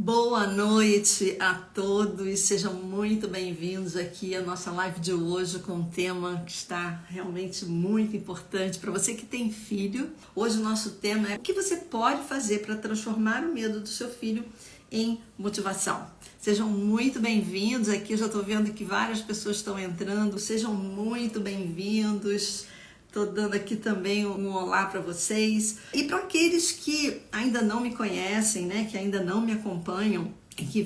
Boa noite a todos, sejam muito bem-vindos aqui à nossa live de hoje com um tema que está realmente muito importante para você que tem filho. Hoje o nosso tema é o que você pode fazer para transformar o medo do seu filho em motivação. Sejam muito bem-vindos aqui, eu já estou vendo que várias pessoas estão entrando, sejam muito bem-vindos. Estou dando aqui também um olá para vocês. E para aqueles que ainda não me conhecem, né, que ainda não me acompanham, que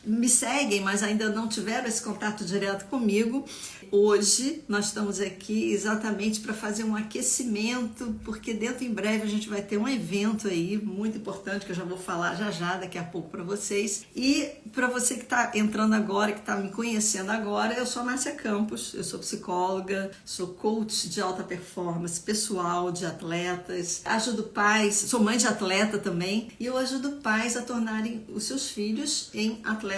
me seguem, mas ainda não tiveram esse contato direto comigo, hoje nós estamos aqui exatamente para fazer um aquecimento, porque dentro em breve a gente vai ter um evento aí muito importante que eu já vou falar já daqui a pouco para vocês. E para você que está entrando agora, que está me conhecendo agora, eu sou a Márcia Campos, eu sou psicóloga, sou coach de alta performance pessoal, de atletas, ajudo pais, sou mãe de atleta também, e eu ajudo pais a tornarem os seus filhos em atletas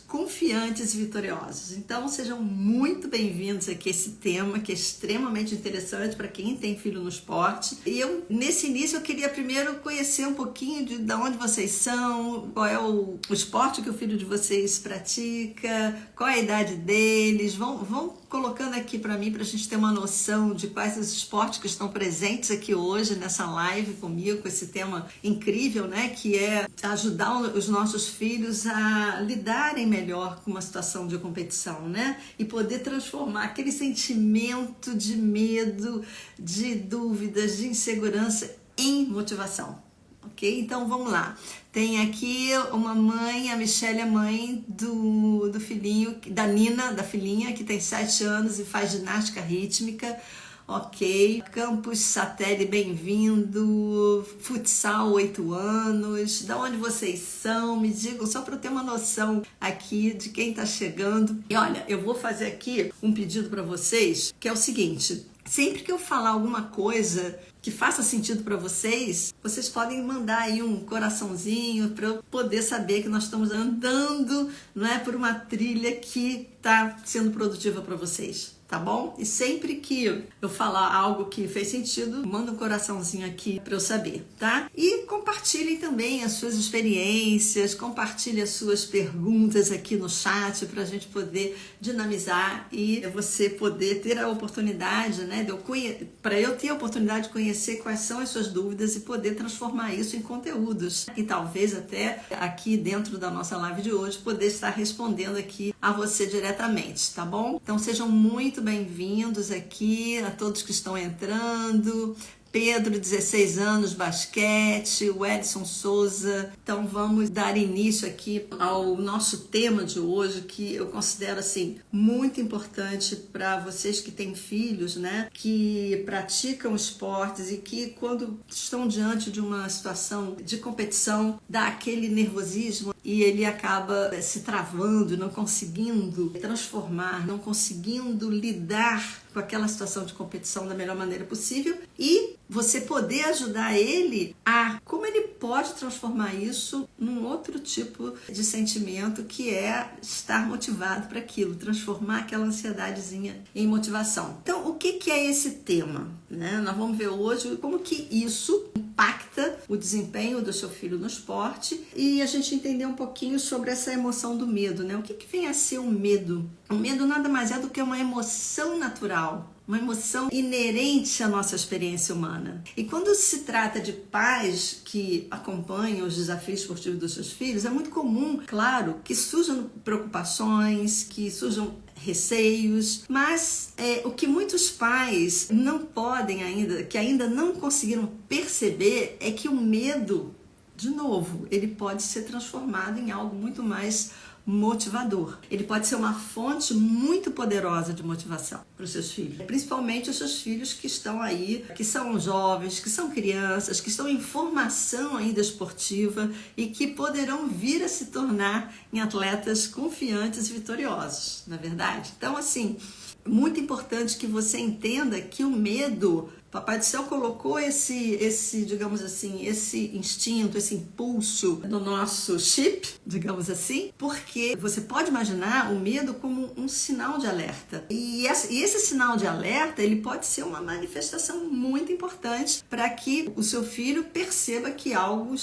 confiantes e vitoriosos. Então sejam muito bem-vindos aqui a esse tema que é extremamente interessante para quem tem filho no esporte. E nesse início eu queria primeiro conhecer um pouquinho de onde vocês são, qual é o esporte que o filho de vocês pratica, qual é a idade deles, vão colocando aqui para mim, para a gente ter uma noção de quais os esportes que estão presentes aqui hoje nessa live comigo, com esse tema incrível, né, que é ajudar os nossos filhos a lidarem melhor com uma situação de competição, né, e poder transformar aquele sentimento de medo, de dúvidas, de insegurança em motivação. Ok? Então vamos lá. Tem aqui uma mãe, a Michelle é mãe do filhinho, da Nina, da filhinha, que tem 7 anos e faz ginástica rítmica. Ok. Campus Satelli, bem-vindo. Futsal, 8 anos. Da onde vocês são? Me digam, só para eu ter uma noção aqui de quem está chegando. E olha, eu vou fazer aqui um pedido para vocês, que é o seguinte. Sempre que eu falar alguma coisa que faça sentido para vocês, vocês podem mandar aí um coraçãozinho para eu poder saber que nós estamos andando, não é, por uma trilha que está sendo produtiva para vocês, tá bom? E sempre que eu falar algo que fez sentido, manda um coraçãozinho aqui para eu saber, tá? E compartilhem também as suas experiências, compartilhem as suas perguntas aqui no chat para a gente poder dinamizar e você poder ter a oportunidade, né, para eu ter a oportunidade de conhecer quais são as suas dúvidas e poder transformar isso em conteúdos. E talvez até aqui dentro da nossa live de hoje poder estar respondendo aqui a você diretamente, tá bom? Então sejam muito bem-vindos aqui a todos que estão entrando. Pedro, 16 anos, basquete, o Edson Souza. Então vamos dar início aqui ao nosso tema de hoje, que eu considero assim muito importante para vocês que têm filhos, né, que praticam esportes e que quando estão diante de uma situação de competição dá aquele nervosismo e ele acaba se travando, não conseguindo transformar, não conseguindo lidar com aquela situação de competição da melhor maneira possível e você poder ajudar ele a como ele pode transformar isso num outro tipo de sentimento, que é estar motivado para aquilo, transformar aquela ansiedadezinha em motivação. Então, o que é esse tema, né? Nós vamos ver hoje como que isso impacta o desempenho do seu filho no esporte e a gente entender um pouquinho sobre essa emoção do medo, né? O que vem a ser o medo? O medo nada mais é do que uma emoção natural, uma emoção inerente à nossa experiência humana. E quando se trata de pais que acompanham os desafios esportivos dos seus filhos, é muito comum, claro, que surjam preocupações, que surjam receios, mas o que muitos pais não podem ainda, que ainda não conseguiram perceber, é que o medo, de novo, ele pode ser transformado em algo muito mais motivador. Ele pode ser uma fonte muito poderosa de motivação para os seus filhos, principalmente os seus filhos que estão aí, que são jovens, que são crianças, que estão em formação ainda esportiva e que poderão vir a se tornar em atletas confiantes e vitoriosos, na verdade. Então, assim, muito importante que você entenda que o medo Papai do Céu colocou esse, digamos assim, esse instinto, esse impulso no nosso chip, digamos assim, porque você pode imaginar o medo como um sinal de alerta. E esse sinal de alerta, ele pode ser uma manifestação muito importante para que o seu filho perceba que algo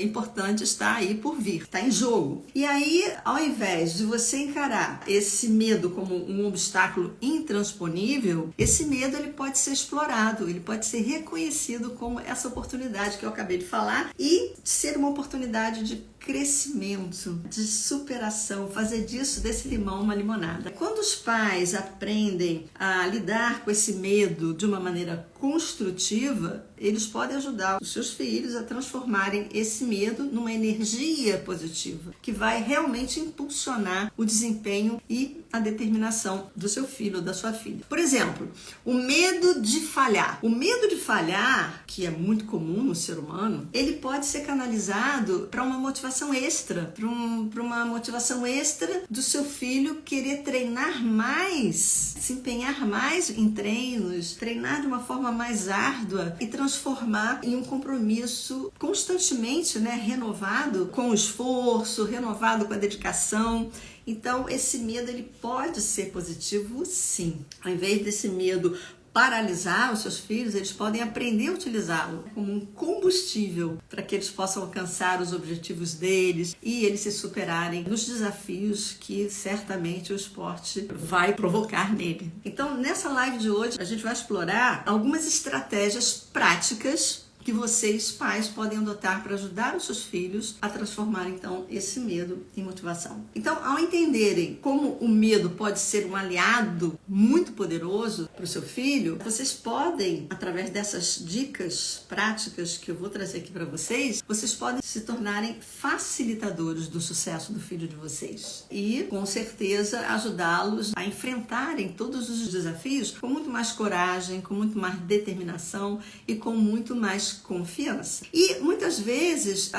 importante está aí por vir, está em jogo. E aí, ao invés de você encarar esse medo como um obstáculo intransponível, esse medo ele pode ser explorado, ele pode ser reconhecido como essa oportunidade que eu acabei de falar e ser uma oportunidade de crescimento, de superação, fazer desse limão uma limonada. Quando os pais aprendem a lidar com esse medo de uma maneira construtiva, eles podem ajudar os seus filhos a transformarem esse medo numa energia positiva, que vai realmente impulsionar o desempenho e a determinação do seu filho ou da sua filha. Por exemplo, o medo de falhar. O medo de falhar, que é muito comum no ser humano, ele pode ser canalizado para uma motivação extra, para uma motivação extra do seu filho querer treinar mais, se empenhar mais em treinos, treinar de uma forma mais árdua e transformar em um compromisso constantemente, renovado com o esforço, renovado com a dedicação. Então, esse medo ele pode ser positivo, sim. Ao invés desse medo paralisar os seus filhos, eles podem aprender a utilizá-lo como um combustível para que eles possam alcançar os objetivos deles e eles se superarem nos desafios que certamente o esporte vai provocar nele. Então, nessa live de hoje, a gente vai explorar algumas estratégias práticas que vocês, pais, podem adotar para ajudar os seus filhos a transformar, então, esse medo em motivação. Então, ao entenderem como o medo pode ser um aliado muito poderoso para o seu filho, vocês podem, através dessas dicas práticas que eu vou trazer aqui para vocês, vocês podem se tornarem facilitadores do sucesso do filho de vocês e, com certeza, ajudá-los a enfrentarem todos os desafios com muito mais coragem, com muito mais determinação e com muito mais confiança. E muitas vezes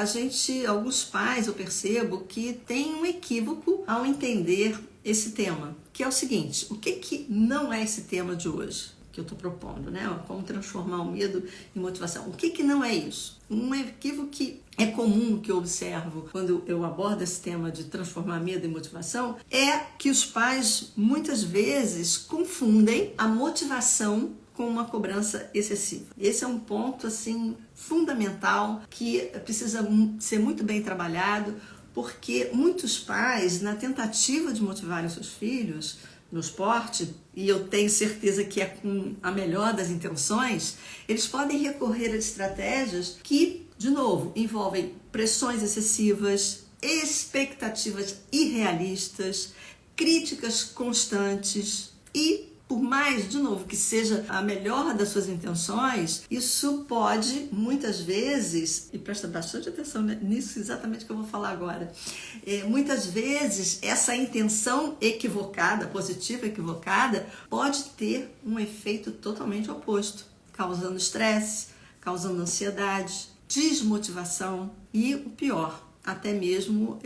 alguns pais, eu percebo que tem um equívoco ao entender esse tema, que é o seguinte: o que não é esse tema de hoje que eu estou propondo, Como transformar o medo em motivação. O que não é isso? Um equívoco que é comum que eu observo quando eu abordo esse tema de transformar medo em motivação é que os pais muitas vezes confundem a motivação com uma cobrança excessiva. Esse é um ponto assim fundamental que precisa ser muito bem trabalhado, porque muitos pais, na tentativa de motivar os seus filhos no esporte, e eu tenho certeza que é com a melhor das intenções, eles podem recorrer a estratégias que, de novo, envolvem pressões excessivas, expectativas irrealistas, críticas constantes e, por mais, de novo, que seja a melhor das suas intenções, isso pode, muitas vezes, e presta bastante atenção nisso exatamente que eu vou falar agora, muitas vezes essa intenção equivocada, positiva equivocada, pode ter um efeito totalmente oposto, causando estresse, causando ansiedade, desmotivação e, o pior, até mesmo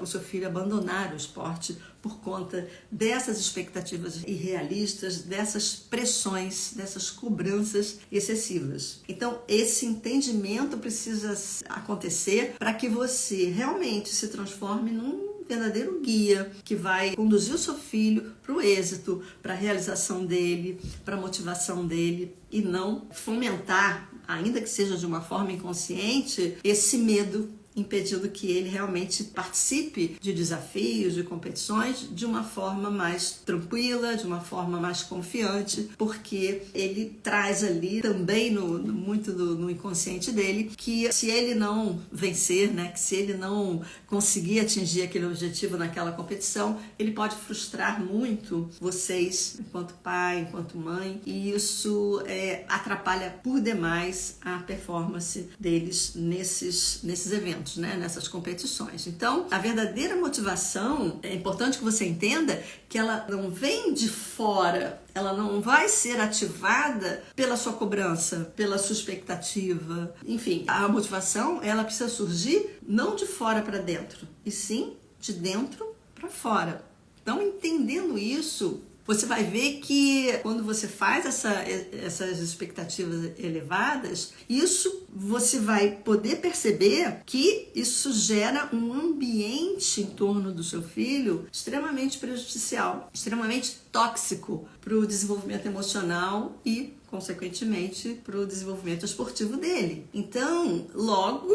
o seu filho abandonar o esporte por conta dessas expectativas irrealistas, dessas pressões, dessas cobranças excessivas. Então, esse entendimento precisa acontecer para que você realmente se transforme num verdadeiro guia que vai conduzir o seu filho para o êxito, para a realização dele, para a motivação dele e não fomentar, ainda que seja de uma forma inconsciente, esse medo, impedindo que ele realmente participe de desafios, de competições de uma forma mais tranquila, de uma forma mais confiante, porque ele traz ali também muito no inconsciente dele que se ele não vencer, que se ele não conseguir atingir aquele objetivo naquela competição, ele pode frustrar muito vocês enquanto pai, enquanto mãe, e isso atrapalha por demais a performance deles nesses eventos, nessas competições. Então, a verdadeira motivação, é importante que você entenda que ela não vem de fora, ela não vai ser ativada pela sua cobrança, pela sua expectativa. Enfim, a motivação, ela precisa surgir não de fora para dentro, e sim de dentro para fora. Então, entendendo isso, você vai ver que quando você faz essas expectativas elevadas, isso você vai poder perceber que isso gera um ambiente em torno do seu filho extremamente prejudicial, extremamente tóxico para o desenvolvimento emocional e, consequentemente, para o desenvolvimento esportivo dele. Então, logo,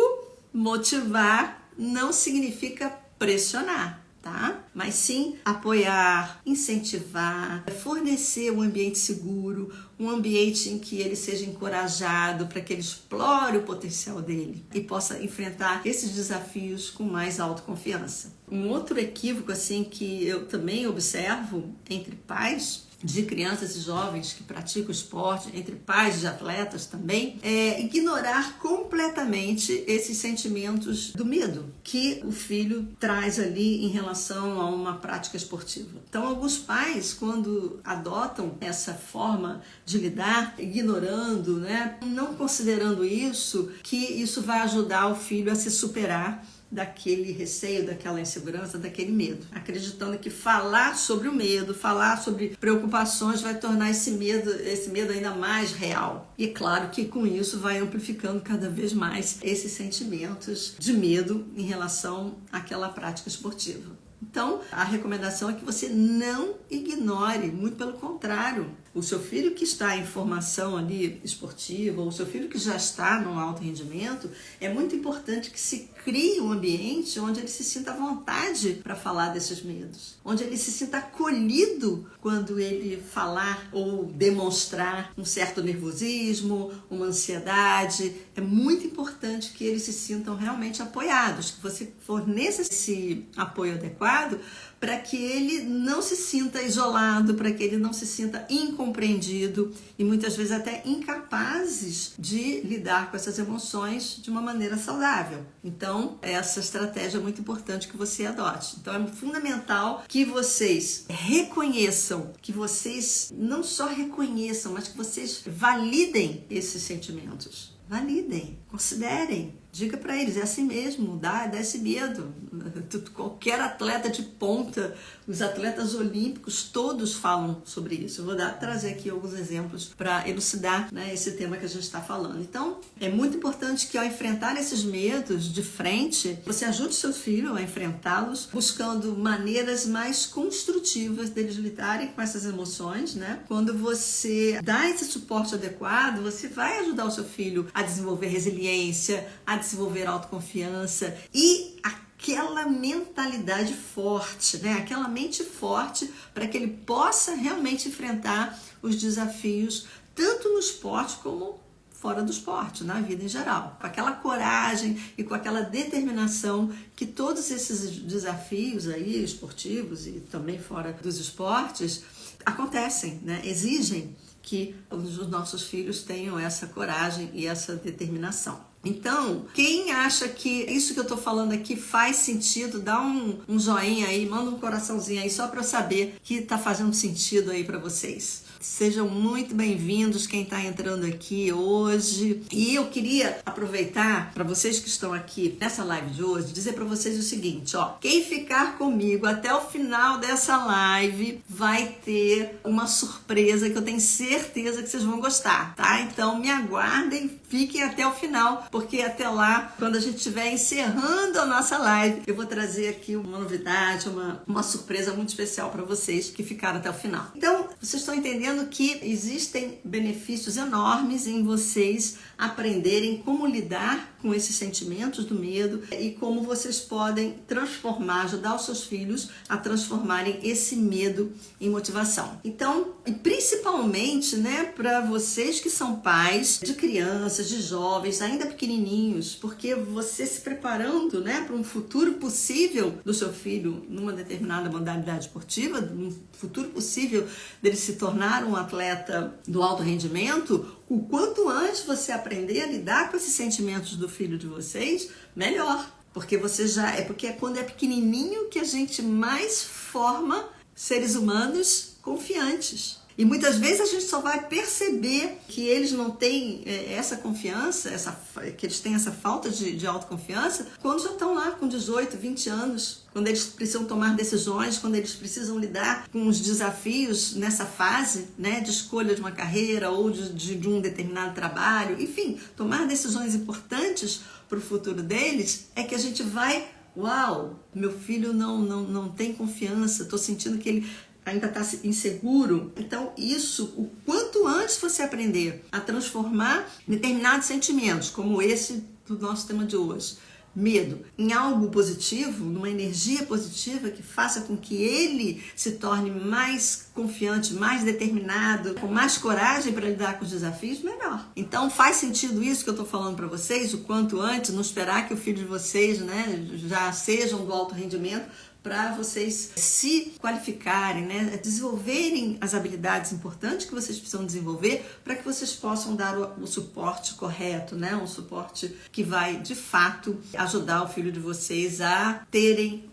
motivar não significa pressionar, tá? Mas sim apoiar, incentivar, fornecer um ambiente seguro, um ambiente em que ele seja encorajado para que ele explore o potencial dele e possa enfrentar esses desafios com mais autoconfiança. Um outro equívoco assim que eu também observo entre pais de crianças e jovens que praticam esporte, entre pais de atletas também, é ignorar completamente esses sentimentos do medo que o filho traz ali em relação a uma prática esportiva. Então, alguns pais, quando adotam essa forma de lidar, ignorando, né, não considerando isso, que isso vai ajudar o filho a se superar daquele receio, daquela insegurança, daquele medo, acreditando que falar sobre o medo, falar sobre preocupações vai tornar esse medo ainda mais real. E claro que com isso vai amplificando cada vez mais esses sentimentos de medo em relação àquela prática esportiva. Então, a recomendação é que você não ignore, muito pelo contrário. O seu filho que está em formação ali esportiva, ou o seu filho que já está no alto rendimento, é muito importante que se crie um ambiente onde ele se sinta à vontade para falar desses medos, onde ele se sinta acolhido quando ele falar ou demonstrar um certo nervosismo, uma ansiedade. É muito importante que eles se sintam realmente apoiados, que você forneça esse apoio adequado para que ele não se sinta isolado, para que ele não se sinta incompreendido e muitas vezes até incapazes de lidar com essas emoções de uma maneira saudável. Então, essa estratégia é muito importante que você adote. Então, é fundamental que vocês reconheçam, que vocês não só reconheçam, mas que vocês validem esses sentimentos. Validem, considerem, diga para eles, é assim mesmo, dá esse medo. Qualquer atleta de ponta, os atletas olímpicos, todos falam sobre isso. Eu vou trazer aqui alguns exemplos para elucidar, né, esse tema que a gente está falando. Então, é muito importante que ao enfrentar esses medos de frente, você ajude seu filho a enfrentá-los, buscando maneiras mais construtivas deles lidarem com essas emoções, né? Quando você dá esse suporte adequado, você vai ajudar o seu filho a desenvolver resiliência, a desenvolver autoconfiança e aquela mentalidade forte, né? Aquela mente forte para que ele possa realmente enfrentar os desafios tanto no esporte como fora do esporte, na vida em geral. Com aquela coragem e com aquela determinação que todos esses desafios aí esportivos e também fora dos esportes acontecem, né? Exigem que os nossos filhos tenham essa coragem e essa determinação. Então, quem acha que isso que eu estou falando aqui faz sentido, dá um joinha aí, manda um coraçãozinho aí só para eu saber que está fazendo sentido aí para vocês. Sejam muito bem-vindos quem está entrando aqui hoje. E eu queria aproveitar para vocês que estão aqui nessa live de hoje, dizer para vocês o seguinte, ó, quem ficar comigo até o final dessa live vai ter uma surpresa que eu tenho certeza que vocês vão gostar, tá? Então me aguardem, fiquem até o final, porque até lá, quando a gente estiver encerrando a nossa live, eu vou trazer aqui uma novidade, uma surpresa muito especial para vocês que ficaram até o final. Então, vocês estão entendendo que existem benefícios enormes em vocês aprenderem como lidar com esses sentimentos do medo e como vocês podem ajudar os seus filhos a transformarem esse medo em motivação. Então, e principalmente, né, para vocês que são pais de crianças, de jovens, ainda pequenininhos, porque você se preparando, né, para um futuro possível do seu filho numa determinada modalidade esportiva, um futuro possível dele se tornar um atleta do alto rendimento, o quanto antes você aprender a lidar com esses sentimentos do filho de vocês, melhor. Porque porque é quando é pequenininho que a gente mais forma seres humanos confiantes. E muitas vezes a gente só vai perceber que eles não têm essa confiança, que eles têm essa falta de autoconfiança, quando já estão lá com 18, 20 anos, quando eles precisam tomar decisões, quando eles precisam lidar com os desafios nessa fase, né, de escolha de uma carreira ou de um determinado trabalho, enfim, tomar decisões importantes para o futuro deles, é que a gente vai, uau, meu filho não tem confiança, estou sentindo que ele ainda está inseguro. Então isso, o quanto antes você aprender a transformar determinados sentimentos, como esse do nosso tema de hoje, medo, em algo positivo, numa energia positiva que faça com que ele se torne mais confiante, mais determinado, com mais coragem para lidar com os desafios, melhor. Então faz sentido isso que eu estou falando para vocês, o quanto antes, não esperar que o filho de vocês, né, já sejam do alto rendimento, para vocês se qualificarem, né, desenvolverem as habilidades importantes que vocês precisam desenvolver para que vocês possam dar o suporte correto, né, um suporte que vai, de fato, ajudar o filho de vocês a terem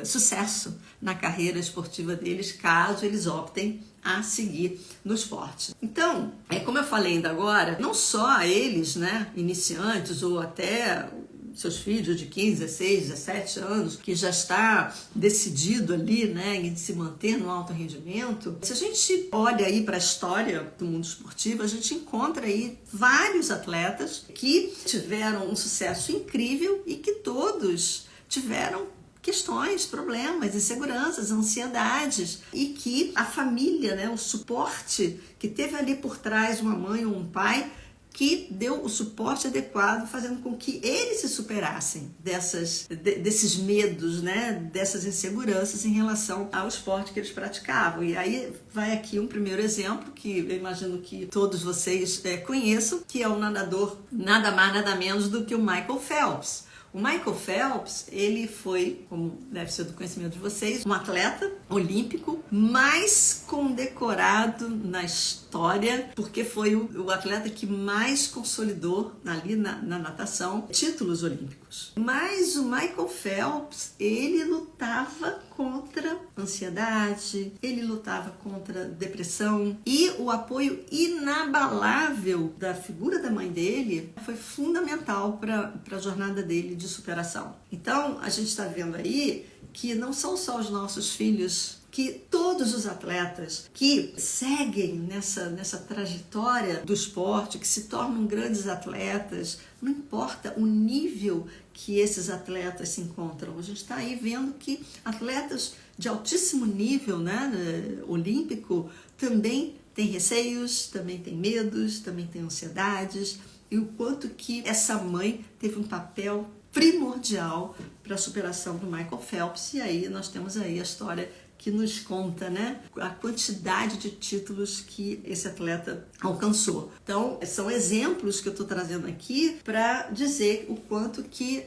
sucesso na carreira esportiva deles, caso eles optem a seguir no esporte. Então, como eu falei ainda agora, não só eles, né, iniciantes ou até seus filhos de 15, 16, 17 anos, que já está decidido ali, né, em se manter no alto rendimento. Se a gente olha aí para a história do mundo esportivo, a gente encontra aí vários atletas que tiveram um sucesso incrível e que todos tiveram questões, problemas, inseguranças, ansiedades, e que a família, né, o suporte que teve ali por trás, uma mãe ou um pai, que deu o suporte adequado, fazendo com que eles se superassem desses medos, né, dessas inseguranças em relação ao esporte que eles praticavam. E aí vai aqui um primeiro exemplo, que eu imagino que todos vocês conheçam, que é o nadador, nada mais, nada menos do que o Michael Phelps. O Michael Phelps, ele foi, como deve ser do conhecimento de vocês, um atleta olímpico mais condecorado na história, porque foi o atleta que mais consolidou ali na natação títulos olímpicos. Mas o Michael Phelps, ele lutava contra ansiedade, ele lutava contra depressão, e o apoio inabalável da figura da mãe dele foi fundamental para a jornada dele de superação. Então, a gente está vendo aí que não são só os nossos filhos, que todos os atletas que seguem nessa trajetória do esporte, que se tornam grandes atletas, não importa o nível que esses atletas se encontram. A gente está aí vendo que atletas de altíssimo nível, né, olímpico, também têm receios, também têm medos, também têm ansiedades, e o quanto que essa mãe teve um papel primordial para a superação do Michael Phelps. E aí nós temos aí a história que nos conta, né, a quantidade de títulos que esse atleta alcançou. Então, são exemplos que eu estou trazendo aqui para dizer o quanto que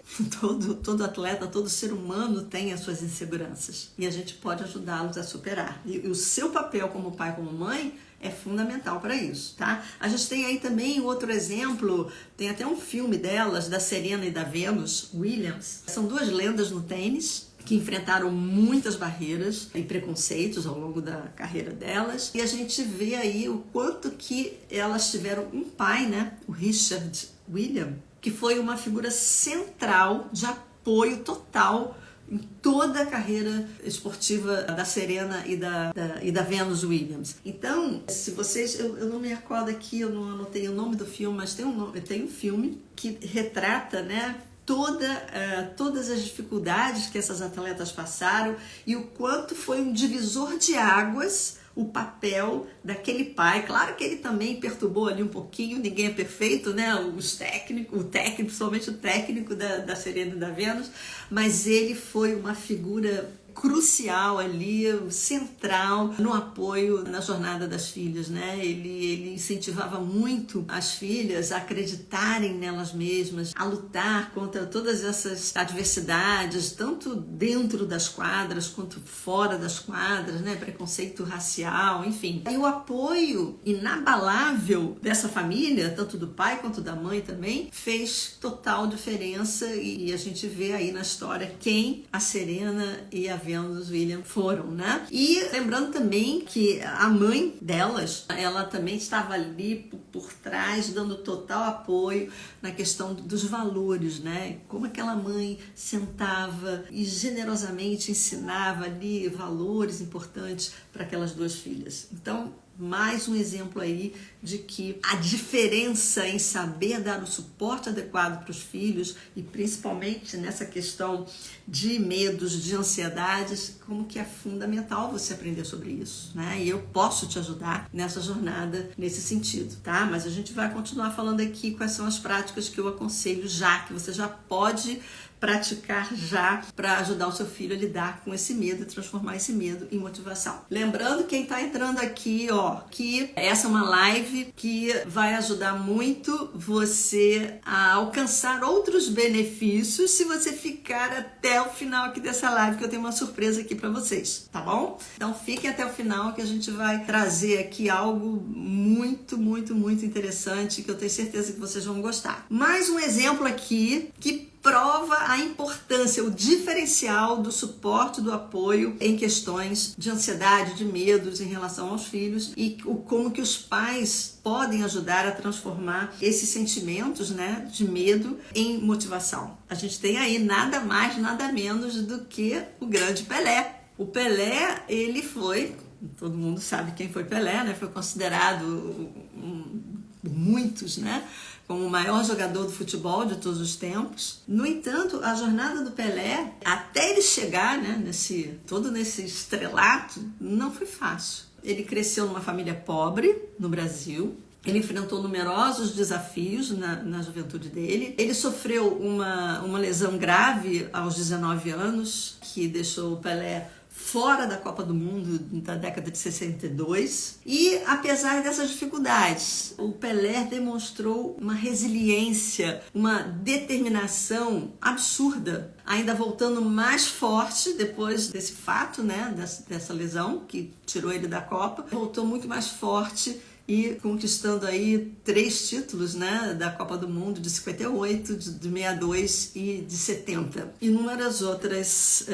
todo atleta, todo ser humano tem as suas inseguranças. E a gente pode ajudá-los a superar. E o seu papel como pai, como mãe, é fundamental para isso, tá? A gente tem aí também outro exemplo, tem até um filme delas, da Serena e da Venus Williams. São duas lendas no tênis, que enfrentaram muitas barreiras e preconceitos ao longo da carreira delas. E a gente vê aí o quanto que elas tiveram um pai, né, o Richard Williams, que foi uma figura central de apoio total em toda a carreira esportiva da Serena e da Venus Williams. Então, se vocês... Eu não me recordo aqui, eu não anotei o nome do filme, mas tem um filme que retrata, né, todas as dificuldades que essas atletas passaram e o quanto foi um divisor de águas o papel daquele pai. Claro que ele também perturbou ali um pouquinho, ninguém é perfeito, né? O técnico, principalmente o técnico da Serena e da Venus, mas ele foi uma figura crucial ali, central no apoio na jornada das filhas, né? Ele incentivava muito as filhas a acreditarem nelas mesmas, a lutar contra todas essas adversidades, tanto dentro das quadras quanto fora das quadras, né? Preconceito racial, enfim. E o apoio inabalável dessa família, tanto do pai quanto da mãe também, fez total diferença, e a gente vê aí na história quem a Serena e a Venus Mariana e o William foram, né? E lembrando também que a mãe delas, ela também estava ali por trás, dando total apoio na questão dos valores, né? Como aquela mãe sentava e generosamente ensinava ali valores importantes para aquelas duas filhas. Então, mais um exemplo aí de que a diferença em saber dar o suporte adequado para os filhos e principalmente nessa questão de medos, de ansiedades, como que é fundamental você aprender sobre isso, né? E eu posso te ajudar nessa jornada nesse sentido, tá? Mas a gente vai continuar falando aqui quais são as práticas que eu aconselho já, que você já pode praticar já para ajudar o seu filho a lidar com esse medo e transformar esse medo em motivação. Lembrando, quem está entrando aqui, que essa é uma live que vai ajudar muito você a alcançar outros benefícios se você ficar até o final aqui dessa live, que eu tenho uma surpresa aqui para vocês, tá bom? Então fiquem até o final que a gente vai trazer aqui algo muito, muito, muito interessante que eu tenho certeza que vocês vão gostar. Mais um exemplo aqui que prova a importância, o diferencial do suporte, do apoio em questões de ansiedade, de medos em relação aos filhos e como que os pais podem ajudar a transformar esses sentimentos, né, de medo em motivação. A gente tem aí nada mais, nada menos do que o grande Pelé. O Pelé, ele foi, todo mundo sabe quem foi Pelé, né? Foi considerado por muitos, né, como o maior jogador do futebol de todos os tempos. No entanto, a jornada do Pelé, até ele chegar, né, nesse estrelato, não foi fácil. Ele cresceu numa família pobre no Brasil. Ele enfrentou numerosos desafios na juventude dele. Ele sofreu uma lesão grave aos 19 anos, que deixou o Pelé fora da Copa do Mundo da década de 62. E apesar dessas dificuldades, o Pelé demonstrou uma resiliência, uma determinação absurda, ainda voltando mais forte depois desse fato, né, dessa lesão que tirou ele da Copa. Voltou muito mais forte e conquistando aí 3 títulos, né, da Copa do Mundo de 58, de 62 e de 70. Inúmeras outras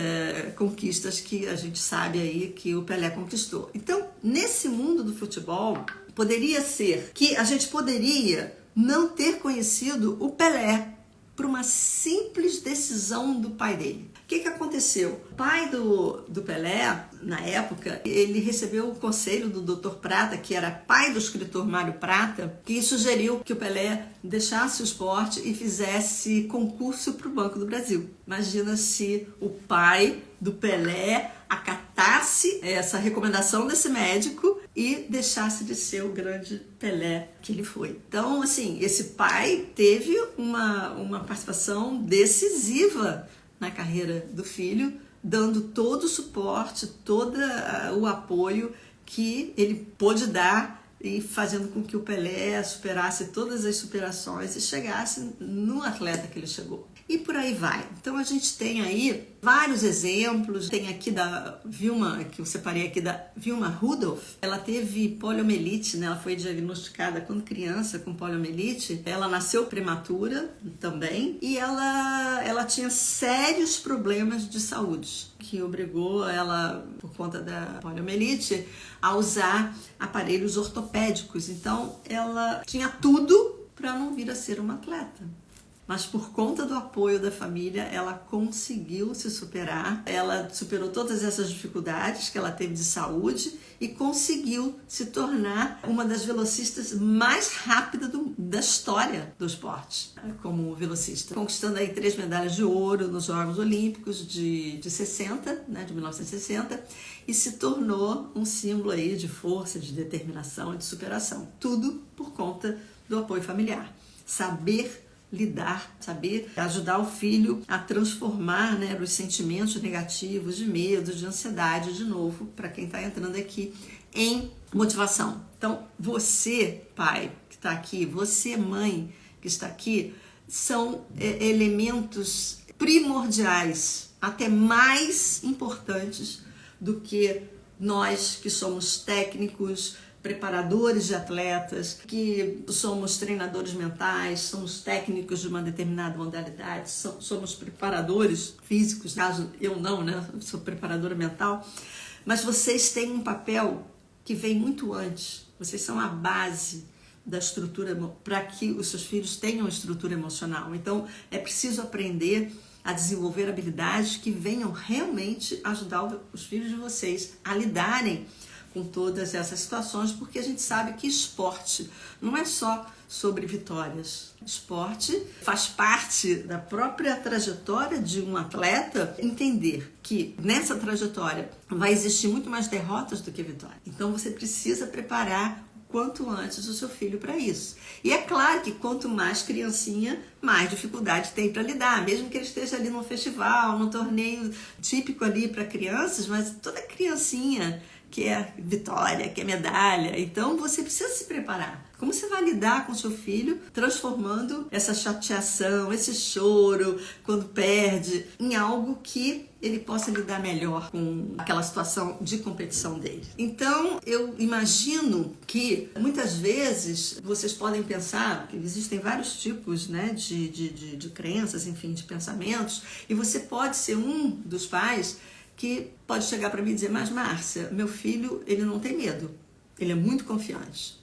conquistas que a gente sabe aí que o Pelé conquistou. Então, nesse mundo do futebol, poderia ser que a gente poderia não ter conhecido o Pelé por uma simples decisão do pai dele. O que aconteceu? O pai do Pelé, na época, ele recebeu o conselho do Dr. Prata, que era pai do escritor Mário Prata, que sugeriu que o Pelé deixasse o esporte e fizesse concurso para o Banco do Brasil. Imagina se o pai do Pelé acatasse essa recomendação desse médico e deixasse de ser o grande Pelé que ele foi. Então, assim, esse pai teve uma participação decisiva na carreira do filho, dando todo o suporte, todo o apoio que ele pôde dar e fazendo com que o Pelé superasse todas as superações e chegasse no atleta que ele chegou. E por aí vai. Então a gente tem aí vários exemplos. Tem aqui da Vilma, que eu separei aqui da Vilma Rudolph. Ela teve poliomielite, né? Ela foi diagnosticada quando criança com poliomielite. Ela nasceu prematura também e ela tinha sérios problemas de saúde, que obrigou ela, por conta da poliomielite, a usar aparelhos ortopédicos. Então ela tinha tudo para não vir a ser uma atleta. Mas por conta do apoio da família, ela conseguiu se superar. Ela superou todas essas dificuldades que ela teve de saúde e conseguiu se tornar uma das velocistas mais rápidas da história do esporte, como velocista. Conquistando aí 3 medalhas de ouro nos Jogos Olímpicos de 60, né, de 1960, e se tornou um símbolo aí de força, de determinação e de superação. Tudo por conta do apoio familiar. Saber lidar, saber ajudar o filho a transformar, né, os sentimentos negativos, de medo, de ansiedade, de novo, para quem está entrando aqui, em motivação. Então, você, pai que está aqui, você, mãe que está aqui, são elementos primordiais, até mais importantes do que nós que somos técnicos, preparadores de atletas, que somos treinadores mentais, somos técnicos de uma determinada modalidade, somos preparadores físicos, caso eu não, né? Eu sou preparadora mental, mas vocês têm um papel que vem muito antes, vocês são a base da estrutura para que os seus filhos tenham estrutura emocional. Então é preciso aprender a desenvolver habilidades que venham realmente ajudar os filhos de vocês a lidarem com todas essas situações, porque a gente sabe que esporte não é só sobre vitórias. Esporte faz parte da própria trajetória de um atleta, entender que nessa trajetória vai existir muito mais derrotas do que vitórias. Então você precisa preparar quanto antes o seu filho para isso. E é claro que quanto mais criancinha, mais dificuldade tem para lidar, mesmo que ele esteja ali num festival, num torneio típico ali para crianças, mas toda criancinha quer vitória, quer medalha, então você precisa se preparar. Como você vai lidar com seu filho transformando essa chateação, esse choro quando perde, em algo que ele possa lidar melhor com aquela situação de competição dele. Então, eu imagino que muitas vezes vocês podem pensar que existem vários tipos, né, de crenças, enfim, de pensamentos, e você pode ser um dos pais que pode chegar para mim e dizer: mas Márcia, meu filho, ele não tem medo, ele é muito confiante.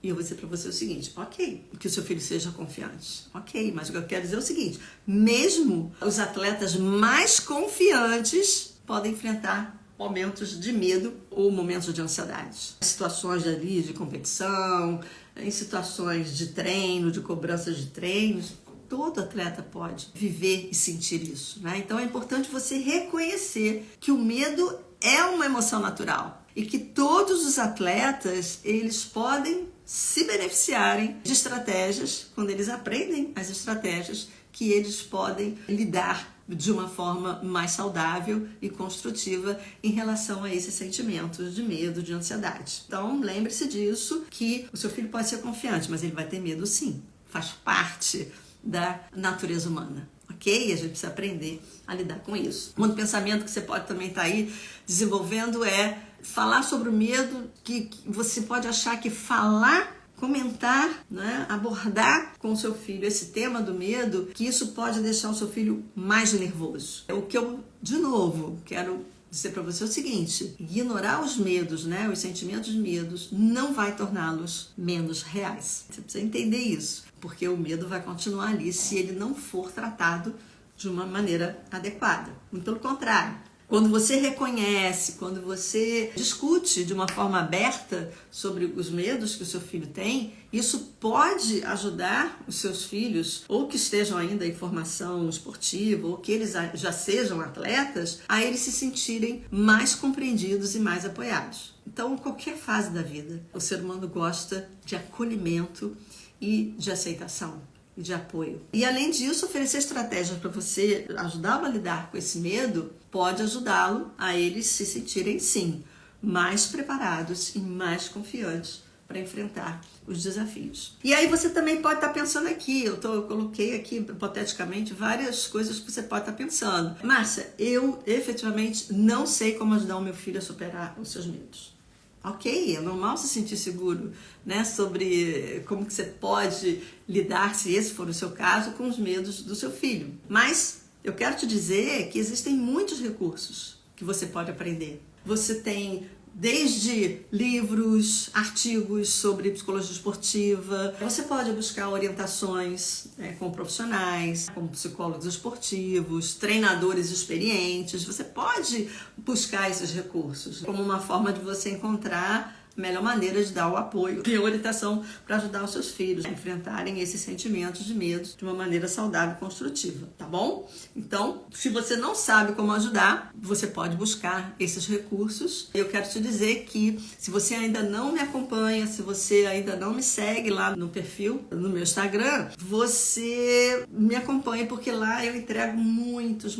E eu vou dizer para você o seguinte: ok, que o seu filho seja confiante, ok, mas o que eu quero dizer é o seguinte: mesmo os atletas mais confiantes podem enfrentar momentos de medo ou momentos de ansiedade. Situações ali de competição, em situações de treino, de cobrança de treinos. Todo atleta pode viver e sentir isso, né? Então é importante você reconhecer que o medo é uma emoção natural e que todos os atletas, eles podem se beneficiarem de estratégias, quando eles aprendem as estratégias, que eles podem lidar de uma forma mais saudável e construtiva em relação a esses sentimentos de medo, de ansiedade. Então lembre-se disso, que o seu filho pode ser confiante, mas ele vai ter medo sim, faz parte da natureza humana, ok? E a gente precisa aprender a lidar com isso. Um outro pensamento que você pode também estar aí desenvolvendo é falar sobre o medo, que você pode achar que falar, comentar, né, abordar com o seu filho esse tema do medo, que isso pode deixar o seu filho mais nervoso. O que eu, de novo, quero dizer para você é o seguinte: ignorar os medos, né, os sentimentos de medos, não vai torná-los menos reais. Você precisa entender isso, porque o medo vai continuar ali se ele não for tratado de uma maneira adequada. Muito pelo contrário. Quando você reconhece, quando você discute de uma forma aberta sobre os medos que o seu filho tem, isso pode ajudar os seus filhos, ou que estejam ainda em formação esportiva, ou que eles já sejam atletas, a eles se sentirem mais compreendidos e mais apoiados. Então, em qualquer fase da vida, o ser humano gosta de acolhimento e de aceitação, de apoio. E além disso, oferecer estratégias para você ajudá-lo a lidar com esse medo pode ajudá-lo a eles se sentirem, sim, mais preparados e mais confiantes para enfrentar os desafios. E aí você também pode estar pensando aqui, eu coloquei aqui hipoteticamente várias coisas que você pode estar pensando. Márcia, eu efetivamente não sei como ajudar o meu filho a superar os seus medos. Ok, é normal se sentir seguro, né, sobre como que você pode lidar, se esse for o seu caso, com os medos do seu filho. Mas eu quero te dizer que existem muitos recursos que você pode aprender. Você tem desde livros, artigos sobre psicologia esportiva. Você pode buscar orientações com profissionais, como psicólogos esportivos, treinadores experientes. Você pode buscar esses recursos como uma forma de você encontrar a melhor maneira de dar o apoio e a orientação para ajudar os seus filhos a enfrentarem esses sentimentos de medo de uma maneira saudável e construtiva, tá bom? Então, se você não sabe como ajudar, você pode buscar esses recursos. Eu quero te dizer que se você ainda não me acompanha, se você ainda não me segue lá no perfil, no meu Instagram, você me acompanhe, porque lá eu entrego muitas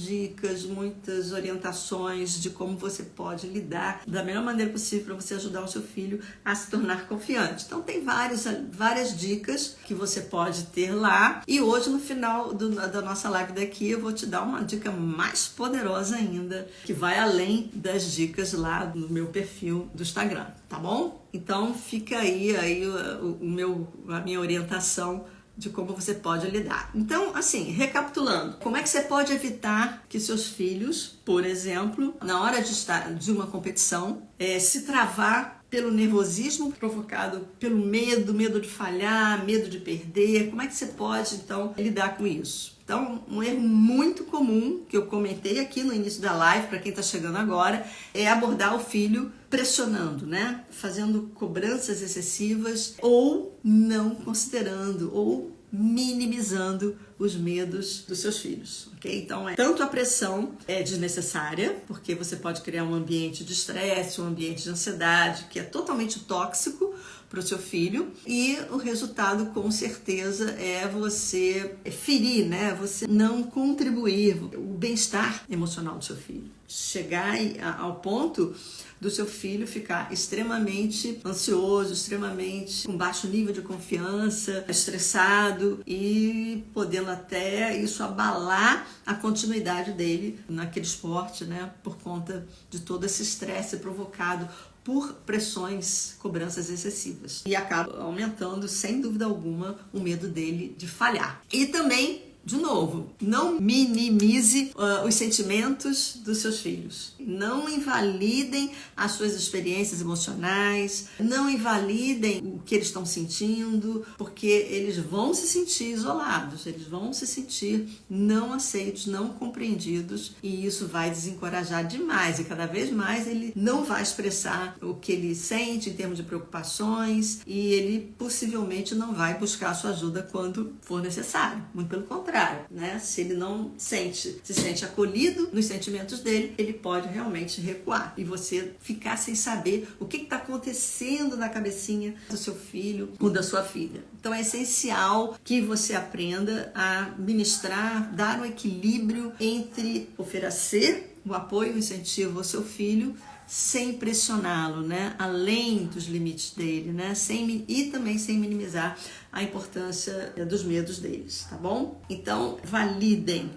dicas, muitas orientações de como você pode lidar da melhor maneira possível para você ajudar ajudar o seu filho a se tornar confiante. Então tem várias dicas que você pode ter lá, e hoje no final da nossa live daqui eu vou te dar uma dica mais poderosa ainda, que vai além das dicas lá no meu perfil do Instagram, tá bom? Então fica aí a minha orientação de como você pode lidar. Então, assim, recapitulando, como é que você pode evitar que seus filhos, por exemplo, na hora de uma competição, se travar pelo nervosismo provocado pelo medo de falhar, medo de perder? Como é que você pode, então, lidar com isso? Então, um erro muito comum que eu comentei aqui no início da live, para quem está chegando agora, é abordar o filho pressionando, né? Fazendo cobranças excessivas ou não considerando ou minimizando os medos dos seus filhos, ok? Então, tanto a pressão é desnecessária, porque você pode criar um ambiente de estresse, um ambiente de ansiedade, que é totalmente tóxico para o seu filho, e o resultado com certeza é você ferir, né? Você não contribuir o bem-estar emocional do seu filho. Chegar ao ponto do seu filho ficar extremamente ansioso, extremamente com baixo nível de confiança, estressado e podendo até isso abalar a continuidade dele naquele esporte, né? Por conta de todo esse estresse provocado por pressões, cobranças excessivas. E acaba aumentando, sem dúvida alguma, o medo dele de falhar. E também, de novo, não minimize os sentimentos dos seus filhos. Não invalidem as suas experiências emocionais, não invalidem o que eles estão sentindo, porque eles vão se sentir isolados, eles vão se sentir não aceitos, não compreendidos, e isso vai desencorajar demais, e cada vez mais ele não vai expressar o que ele sente em termos de preocupações, e ele possivelmente não vai buscar a sua ajuda quando for necessário, muito pelo contrário, né? Se ele não se sente acolhido nos sentimentos dele, ele pode realmente recuar e você ficar sem saber o que está acontecendo na cabecinha do seu filho ou da sua filha. Então é essencial que você aprenda a ministrar, dar um equilíbrio entre oferecer o apoio e o incentivo ao seu filho sem pressioná-lo, né? Além dos limites dele, né? E também sem minimizar a importância dos medos deles, tá bom? Então, validem,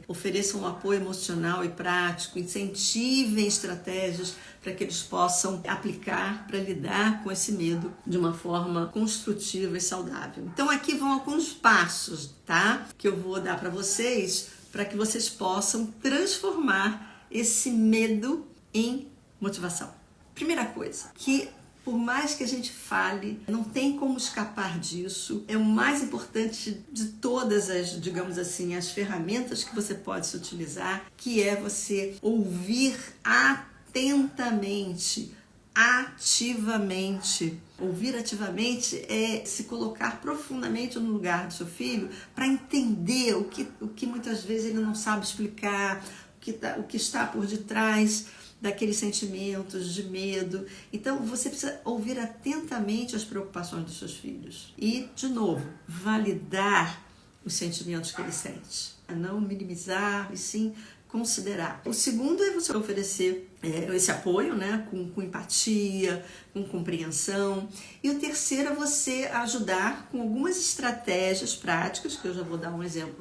ofereçam um apoio emocional e prático, incentivem estratégias para que eles possam aplicar para lidar com esse medo de uma forma construtiva e saudável. Então, aqui vão alguns passos, tá? Que eu vou dar para vocês, para que vocês possam transformar esse medo em motivação. Primeira coisa, que por mais que a gente fale, não tem como escapar disso. É o mais importante de todas as, digamos assim, as ferramentas que você pode se utilizar, que é você ouvir atentamente, ativamente. Ouvir ativamente é se colocar profundamente no lugar do seu filho para entender o que muitas vezes ele não sabe explicar, o que está por detrás daqueles sentimentos de medo. Então, você precisa ouvir atentamente as preocupações dos seus filhos. E, de novo, validar os sentimentos que ele sente. Não minimizar, e sim considerar. O segundo é você oferecer esse apoio, né, com empatia, com compreensão. E o terceiro é você ajudar com algumas estratégias práticas, que eu já vou dar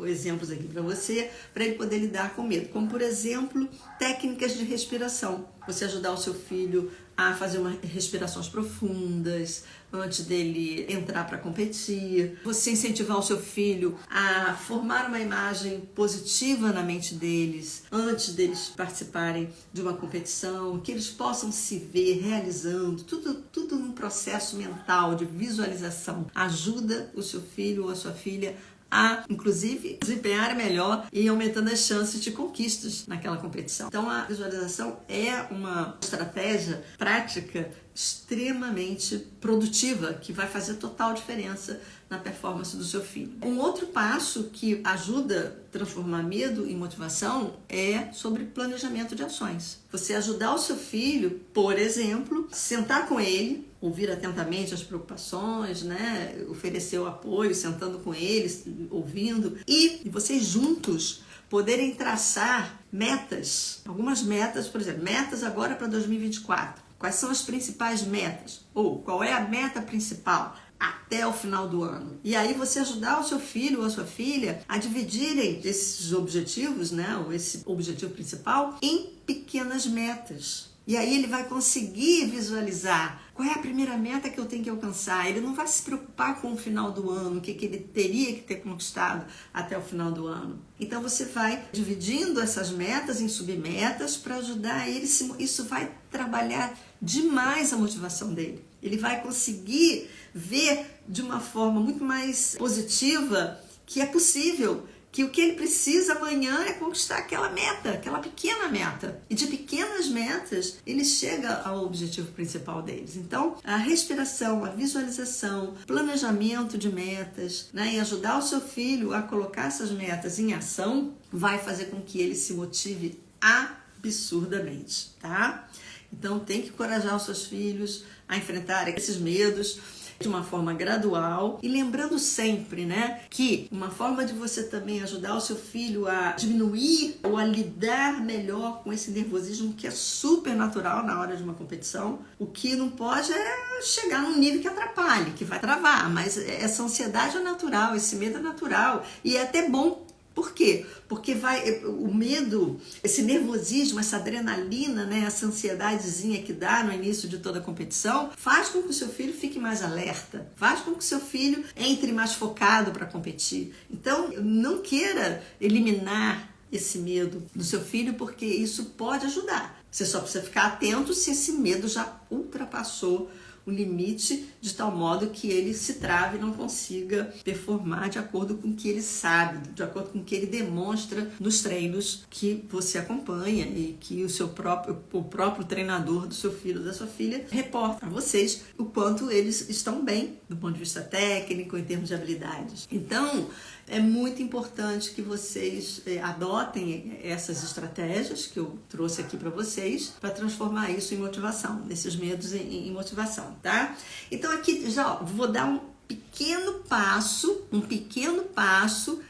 exemplos aqui para você, para ele poder lidar com medo. Como, por exemplo, técnicas de respiração. Você ajudar o seu filho a fazer respirações profundas antes dele entrar para competir. Você incentivar o seu filho a formar uma imagem positiva na mente deles antes deles participarem de uma competição, que eles possam se ver realizando, tudo num processo mental de visualização. Ajuda o seu filho ou a sua filha a, inclusive, desempenhar melhor e aumentando as chances de conquistas naquela competição. Então, a visualização é uma estratégia prática extremamente produtiva, que vai fazer total diferença na performance do seu filho. Um outro passo que ajuda a transformar medo em motivação é sobre planejamento de ações. Você ajudar o seu filho, por exemplo, sentar com ele, ouvir atentamente as preocupações, né? Oferecer o apoio, sentando com eles, ouvindo, e vocês juntos poderem traçar metas, algumas metas, por exemplo, metas agora para 2024. Quais são as principais metas? Ou qual é a meta principal até o final do ano? E aí você ajudar o seu filho ou a sua filha a dividirem esses objetivos, né, ou esse objetivo principal, em pequenas metas. E aí ele vai conseguir visualizar qual é a primeira meta que eu tenho que alcançar. Ele não vai se preocupar com o final do ano, o que ele teria que ter conquistado até o final do ano. Então você vai dividindo essas metas em submetas para ajudar ele. Isso vai trabalhar demais a motivação dele. Ele vai conseguir ver de uma forma muito mais positiva que é possível, que o que ele precisa amanhã é conquistar aquela meta, aquela pequena meta. E de pequenas metas, ele chega ao objetivo principal deles. Então, a respiração, a visualização, planejamento de metas, né, e ajudar o seu filho a colocar essas metas em ação, vai fazer com que ele se motive absurdamente, tá? Então, tem que encorajar os seus filhos a enfrentar esses medos de uma forma gradual e lembrando sempre, né, que uma forma de você também ajudar o seu filho a diminuir ou a lidar melhor com esse nervosismo que é super natural na hora de uma competição. O que não pode é chegar num nível que atrapalhe, que vai travar, mas essa ansiedade é natural, esse medo é natural e é até bom. Por quê? Porque o medo, esse nervosismo, essa adrenalina, né, essa ansiedadezinha que dá no início de toda a competição, faz com que o seu filho fique mais alerta, faz com que o seu filho entre mais focado para competir. Então, não queira eliminar esse medo do seu filho, porque isso pode ajudar. Você só precisa ficar atento se esse medo já ultrapassou o limite de tal modo que ele se trave e não consiga performar de acordo com o que ele sabe, de acordo com o que ele demonstra nos treinos que você acompanha e que o próprio treinador do seu filho ou da sua filha reporta a vocês o quanto eles estão bem do ponto de vista técnico, em termos de habilidades. Então, é muito importante que vocês adotem essas estratégias que eu trouxe aqui para vocês, para transformar isso em motivação, desses medos em motivação, tá? Então aqui já vou dar um pequeno passo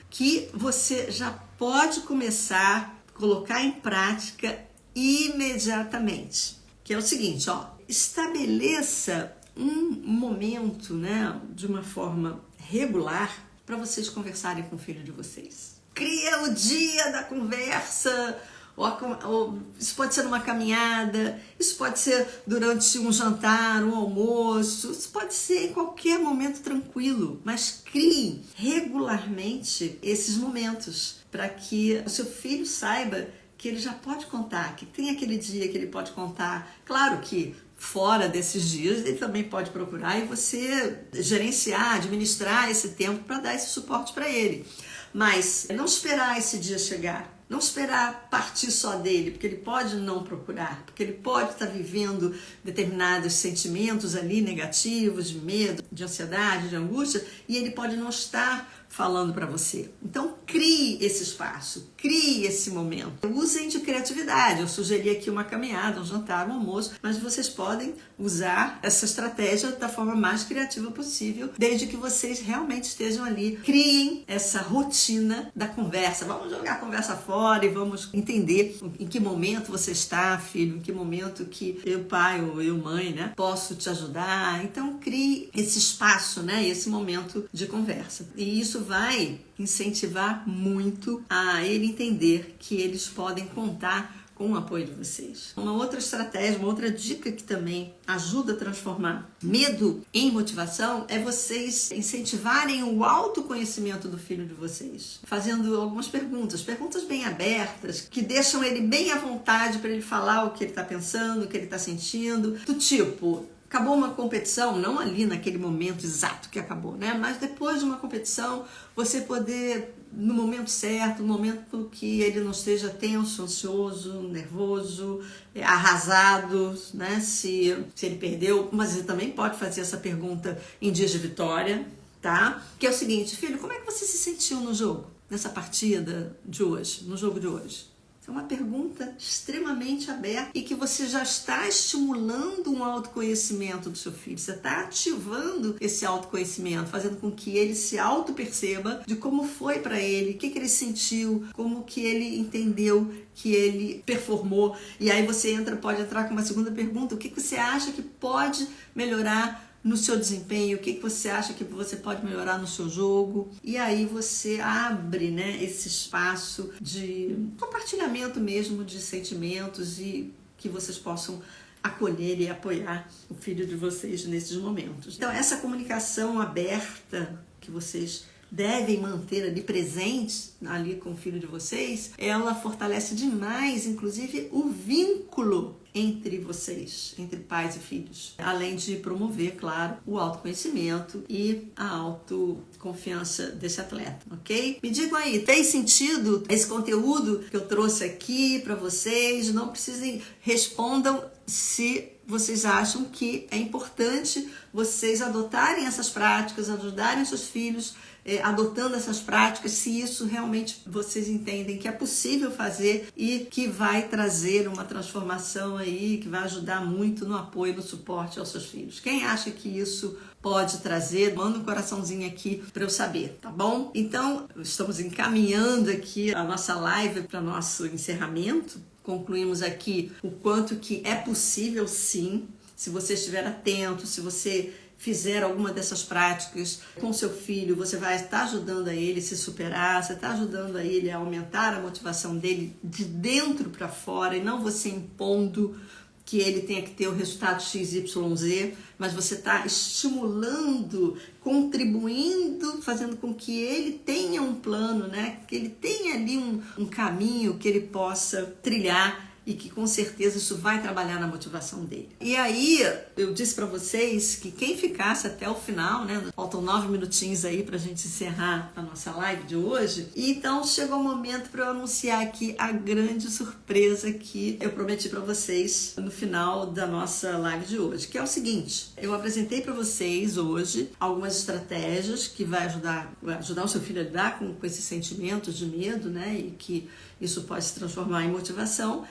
que você já pode começar a colocar em prática imediatamente, que é o seguinte, estabeleça um momento, né, de uma forma regular para vocês conversarem com o filho de vocês. Cria o dia da conversa, ou isso pode ser numa caminhada, isso pode ser durante um jantar, um almoço, isso pode ser em qualquer momento tranquilo, mas crie regularmente esses momentos para que o seu filho saiba que ele já pode contar, que tem aquele dia que ele pode contar. Claro que fora desses dias, ele também pode procurar e você gerenciar, administrar esse tempo para dar esse suporte para ele. Mas não esperar esse dia chegar, não esperar partir só dele, porque ele pode não procurar, porque ele pode estar vivendo determinados sentimentos ali negativos, de medo, de ansiedade, de angústia, e ele pode não estar falando para você. Então, crie esse espaço, crie esse momento. Usem de criatividade. Eu sugeri aqui uma caminhada, um jantar, um almoço, mas vocês podem usar essa estratégia da forma mais criativa possível, desde que vocês realmente estejam ali. Criem essa rotina da conversa. Vamos jogar a conversa fora e vamos entender em que momento você está, filho, em que momento que eu, pai, ou eu, mãe, né, posso te ajudar. Então, crie esse espaço, né, esse momento de conversa. E isso vai incentivar muito a ele entender que eles podem contar com o apoio de vocês. Uma outra estratégia, uma outra dica que também ajuda a transformar medo em motivação é vocês incentivarem o autoconhecimento do filho de vocês, fazendo algumas perguntas bem abertas, que deixam ele bem à vontade para ele falar o que ele está pensando, o que ele está sentindo, do tipo: acabou uma competição, não ali naquele momento exato que acabou, né? Mas depois de uma competição, você poder, no momento certo, no momento que ele não esteja tenso, ansioso, nervoso, arrasado, né? Se ele perdeu, mas você também pode fazer essa pergunta em dias de vitória, tá? Que é o seguinte: filho, como é que você se sentiu no jogo, nessa partida de hoje, no jogo de hoje? É uma pergunta extremamente aberta e que você já está estimulando um autoconhecimento do seu filho. Você está ativando esse autoconhecimento, fazendo com que ele se auto-perceba de como foi para ele, o que ele sentiu, como que ele entendeu que ele performou. E aí você pode entrar com uma segunda pergunta: o que você acha que pode melhorar no seu desempenho, o que você acha que você pode melhorar no seu jogo. E aí você abre, né, esse espaço de compartilhamento mesmo de sentimentos e que vocês possam acolher e apoiar o filho de vocês nesses momentos. Então essa comunicação aberta que vocês devem manter ali presentes ali com o filho de vocês, ela fortalece demais, inclusive, o vínculo entre vocês, entre pais e filhos, além de promover, claro, o autoconhecimento e a autoconfiança desse atleta, ok? Me digam aí, fez sentido esse conteúdo que eu trouxe aqui para vocês? Não precisem, respondam se vocês acham que é importante vocês adotarem essas práticas, ajudarem seus filhos adotando essas práticas, se isso realmente vocês entendem que é possível fazer e que vai trazer uma transformação aí, que vai ajudar muito no apoio, no suporte aos seus filhos. Quem acha que isso pode trazer, manda um coraçãozinho aqui para eu saber, tá bom? Então, estamos encaminhando aqui a nossa live para nosso encerramento. Concluímos aqui o quanto que é possível, sim, se você estiver atento, se você fizer alguma dessas práticas com seu filho, você vai estar ajudando a ele se superar, você está ajudando a ele a aumentar a motivação dele de dentro para fora, e não você impondo que ele tenha que ter o resultado XYZ, mas você está estimulando, contribuindo, fazendo com que ele tenha um plano, né? Que ele tenha ali um caminho que ele possa trilhar e que com certeza isso vai trabalhar na motivação dele. E aí, eu disse para vocês que quem ficasse até o final, né? Faltam 9 minutinhos aí pra gente encerrar a nossa live de hoje. E então chegou o momento para eu anunciar aqui a grande surpresa que eu prometi para vocês no final da nossa live de hoje, que é o seguinte: eu apresentei para vocês hoje algumas estratégias que vai ajudar o seu filho a lidar com esses sentimentos de medo, né? E que isso pode se transformar em motivação.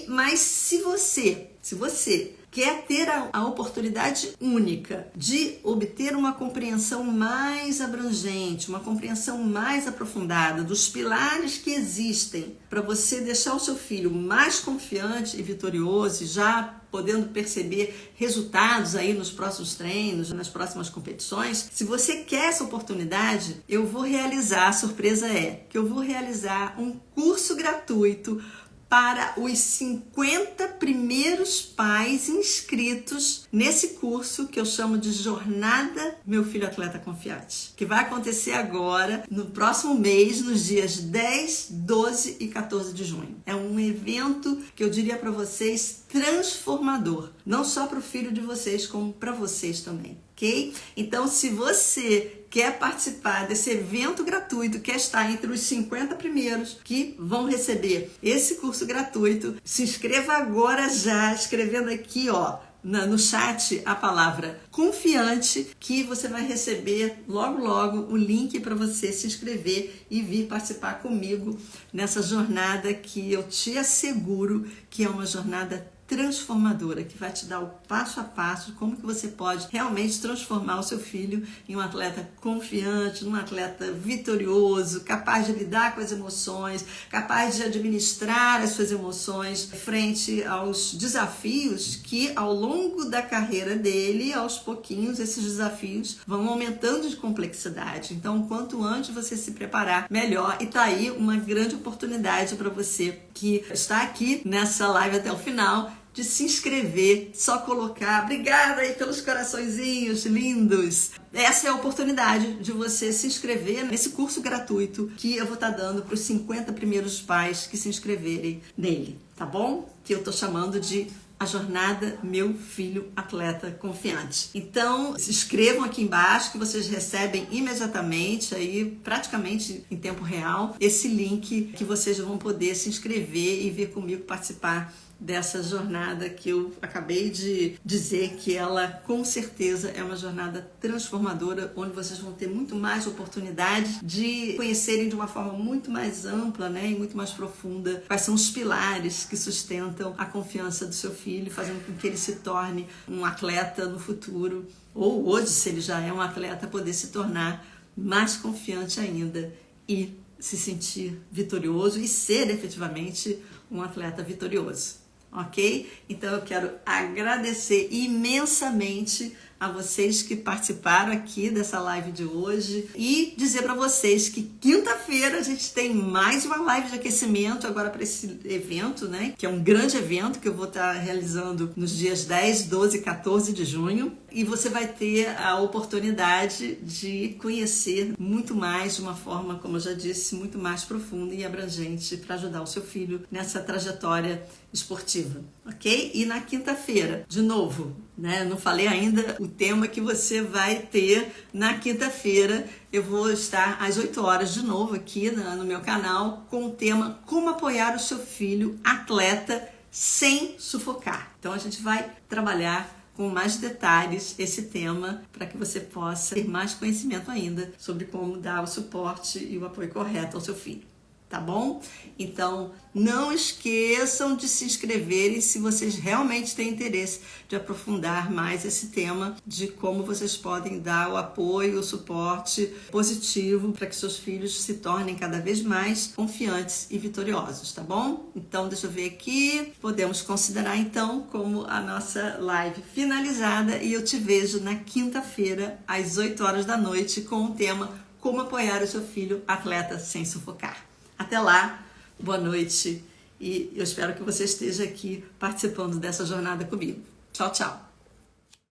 Mas se você quer ter a oportunidade única de obter uma compreensão mais abrangente, uma compreensão mais aprofundada dos pilares que existem para você deixar o seu filho mais confiante e vitorioso, já podendo perceber resultados aí nos próximos treinos, nas próximas competições, se você quer essa oportunidade, eu vou realizar, a surpresa é que eu vou realizar um curso gratuito para os 50 primeiros pais inscritos nesse curso que eu chamo de Jornada Meu Filho Atleta Confiante, que vai acontecer agora, no próximo mês, nos dias 10, 12 e 14 de junho. É um evento que eu diria para vocês transformador, não só para o filho de vocês, como para vocês também, ok? Então, se você quer participar desse evento gratuito, quer estar entre os 50 primeiros que vão receber esse curso gratuito, se inscreva agora já, escrevendo aqui, ó, no chat a palavra confiante, que você vai receber logo o link para você se inscrever e vir participar comigo nessa jornada que eu te asseguro que é uma jornada transformadora, que vai te dar o passo a passo de como que você pode realmente transformar o seu filho em um atleta confiante, um atleta vitorioso, capaz de lidar com as emoções, capaz de administrar as suas emoções frente aos desafios que ao longo da carreira dele, aos pouquinhos, esses desafios vão aumentando de complexidade. Então, quanto antes você se preparar, melhor. E tá aí uma grande oportunidade para você que está aqui nessa live até o final, de se inscrever, só colocar. Obrigada aí pelos coraçõezinhos lindos. Essa é a oportunidade de você se inscrever nesse curso gratuito que eu vou estar dando para os 50 primeiros pais que se inscreverem nele, tá bom? Que eu tô chamando de a jornada Meu Filho Atleta Confiante. Então, se inscrevam aqui embaixo que vocês recebem imediatamente, aí praticamente em tempo real, esse link que vocês vão poder se inscrever e vir comigo participar dessa jornada que eu acabei de dizer que ela com certeza é uma jornada transformadora, onde vocês vão ter muito mais oportunidade de conhecerem de uma forma muito mais ampla, né, e muito mais profunda quais são os pilares que sustentam a confiança do seu filho, fazendo com que ele se torne um atleta no futuro, ou hoje, se ele já é um atleta, poder se tornar mais confiante ainda e se sentir vitorioso e ser efetivamente um atleta vitorioso. Ok? Então eu quero agradecer imensamente a vocês que participaram aqui dessa live de hoje e dizer para vocês que quinta-feira a gente tem mais uma live de aquecimento agora para esse evento, né? Que é um grande evento que eu vou estar realizando nos dias 10, 12 e 14 de junho. E você vai ter a oportunidade de conhecer muito mais de uma forma, como eu já disse, muito mais profunda e abrangente para ajudar o seu filho nessa trajetória esportiva, ok? E na quinta-feira, de novo, né? Não falei ainda o tema que você vai ter na quinta-feira. Eu vou estar às 8 horas de novo aqui no meu canal com o tema Como apoiar o seu filho atleta sem sufocar. Então a gente vai trabalhar com mais detalhes esse tema para que você possa ter mais conhecimento ainda sobre como dar o suporte e o apoio correto ao seu filho. Tá bom? Então, não esqueçam de se inscreverem se vocês realmente têm interesse de aprofundar mais esse tema de como vocês podem dar o apoio, o suporte positivo para que seus filhos se tornem cada vez mais confiantes e vitoriosos, tá bom? Então, deixa eu ver aqui. Podemos considerar, então, como a nossa live finalizada e eu te vejo na quinta-feira, às 8 horas da noite, com o tema Como apoiar o seu filho atleta sem sufocar. Até lá, boa noite e eu espero que você esteja aqui participando dessa jornada comigo. Tchau, tchau!